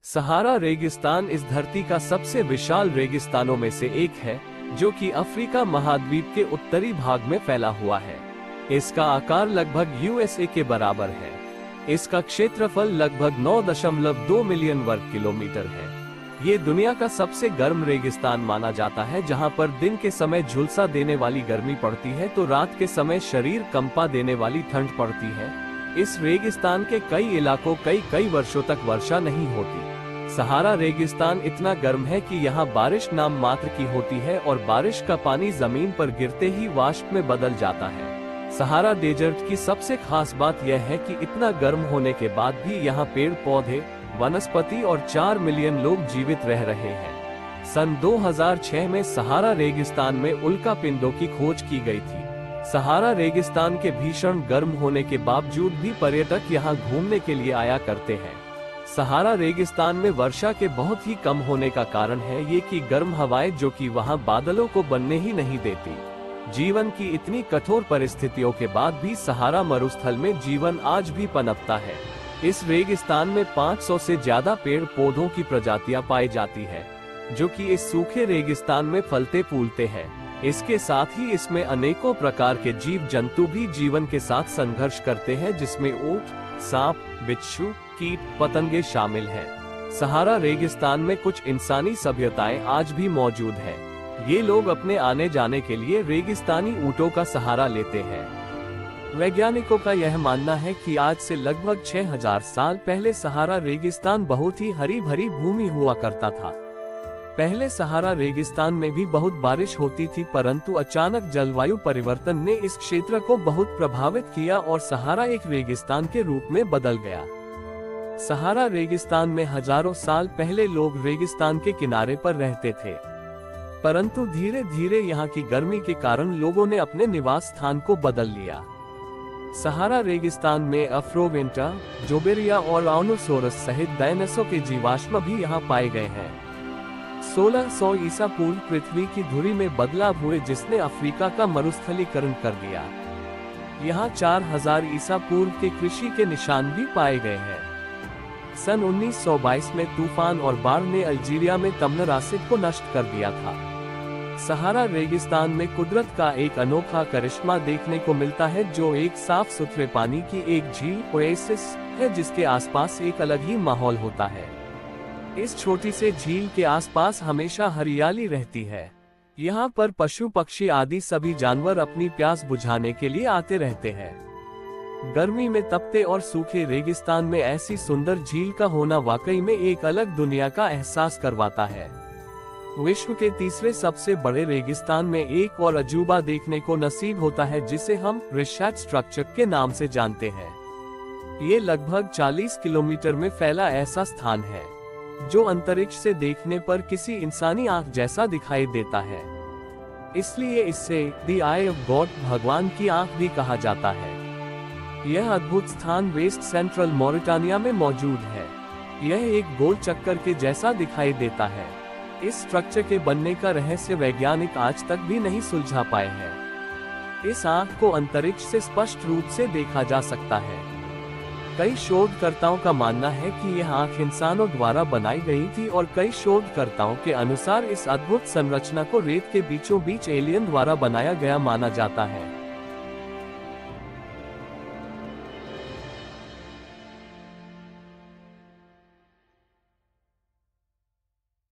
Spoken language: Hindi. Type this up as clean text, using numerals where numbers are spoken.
सहारा रेगिस्तान इस धरती का सबसे विशाल रेगिस्तानों में से एक है, जो कि अफ्रीका महाद्वीप के उत्तरी भाग में फैला हुआ है। इसका आकार लगभग यूएसए के बराबर है। इसका क्षेत्रफल लगभग 9.2 मिलियन वर्ग किलोमीटर है। ये दुनिया का सबसे गर्म रेगिस्तान माना जाता है, जहां पर दिन के समय झुलसा देने वाली गर्मी पड़ती है तो रात के समय शरीर कंपा देने वाली ठंड पड़ती है। इस रेगिस्तान के कई इलाकों कई वर्षों तक वर्षा नहीं होती। सहारा रेगिस्तान इतना गर्म है कि यहाँ बारिश नाम मात्र की होती है और बारिश का पानी जमीन पर गिरते ही वाष्प में बदल जाता है। सहारा डेजर्ट की सबसे खास बात यह है कि इतना गर्म होने के बाद भी यहाँ पेड़ पौधे, वनस्पति और 4 मिलियन लोग जीवित रह रहे हैं। सन 2006 में सहारा रेगिस्तान में उल्कापिंडों की खोज की गई थी। सहारा रेगिस्तान के भीषण गर्म होने के बावजूद भी पर्यटक यहाँ घूमने के लिए आया करते हैं। सहारा रेगिस्तान में वर्षा के बहुत ही कम होने का कारण है ये कि गर्म हवाएं जो कि वहाँ बादलों को बनने ही नहीं देती। जीवन की इतनी कठोर परिस्थितियों के बाद भी सहारा मरुस्थल में जीवन आज भी पनपता है। इस रेगिस्तान में 500 से ज्यादा पेड़ पौधों की प्रजातियां पाई जाती है, जो कि इस सूखे रेगिस्तान में फलते फूलते हैं। इसके साथ ही इसमें अनेकों प्रकार के जीव जंतु भी जीवन के साथ संघर्ष करते हैं, जिसमें ऊंट, सांप, बिच्छू, कीट पतंगे शामिल हैं। सहारा रेगिस्तान में कुछ इंसानी सभ्यताएं आज भी मौजूद हैं। ये लोग अपने आने जाने के लिए रेगिस्तानी ऊंटों का सहारा लेते हैं। वैज्ञानिकों का यह मानना है कि आज से लगभग 6000 साल पहले सहारा रेगिस्तान बहुत ही हरी भरी भूमि हुआ करता था। पहले सहारा रेगिस्तान में भी बहुत बारिश होती थी, परंतु अचानक जलवायु परिवर्तन ने इस क्षेत्र को बहुत प्रभावित किया और सहारा एक रेगिस्तान के रूप में बदल गया। सहारा रेगिस्तान में हजारों साल पहले लोग रेगिस्तान के किनारे पर रहते थे, परंतु धीरे धीरे यहाँ की गर्मी के कारण लोगों ने अपने निवास स्थान को बदल लिया। सहारा रेगिस्तान में अफ्रोवेंटा, जोबेरिया और आउनोसोरस सहित डायनासोर के जीवाश्म भी यहाँ पाए गए हैं। 1600 ईसा पूर्व पृथ्वी की धुरी में बदलाव हुए, जिसने अफ्रीका का मरुस्थलीकरण कर दिया। यहाँ 4000 ईसा पूर्व के कृषि के निशान भी पाए गए हैं। सन 1922 में तूफान और बाढ़ ने अल्जीरिया में तमनरासिड को नष्ट कर दिया था। सहारा रेगिस्तान में कुदरत का एक अनोखा करिश्मा देखने को मिलता है, जो एक साफ सुथरे पानी की एक झील ओएसिस है, जिसके आसपास एक अलग ही माहौल होता है। इस छोटी से झील के आसपास हमेशा हरियाली रहती है। यहाँ पर पशु पक्षी आदि सभी जानवर अपनी प्यास बुझाने के लिए आते रहते हैं। गर्मी में तपते और सूखे रेगिस्तान में ऐसी सुंदर झील का होना वाकई में एक अलग दुनिया का एहसास करवाता है। विश्व के तीसरे सबसे बड़े रेगिस्तान में एक और अजूबा देखने को नसीब होता है, जिसे हम रिसर्च स्ट्रक्चर के नाम से जानते हैं। ये लगभग 40 किलोमीटर में फैला ऐसा स्थान है जो अंतरिक्ष से देखने पर किसी इंसानी आंख जैसा दिखाई देता है। इसलिए इसे द आई ऑफ गॉड, भगवान की आंख भी कहा जाता है। यह अद्भुत स्थान वेस्ट सेंट्रल मॉरिटानिया में मौजूद है। यह एक गोल चक्कर के जैसा दिखाई देता है। इस स्ट्रक्चर के बनने का रहस्य वैज्ञानिक आज तक भी नहीं सुलझा पाए हैं। इस आंख को अंतरिक्ष से स्पष्ट रूप से देखा जा सकता है। कई शोधकर्ताओं का मानना है कि यह आंख इंसानों द्वारा बनाई गई थी और कई शोधकर्ताओं के अनुसार इस अद्भुत संरचना को रेत के बीचों बीच एलियन द्वारा बनाया गया माना जाता है।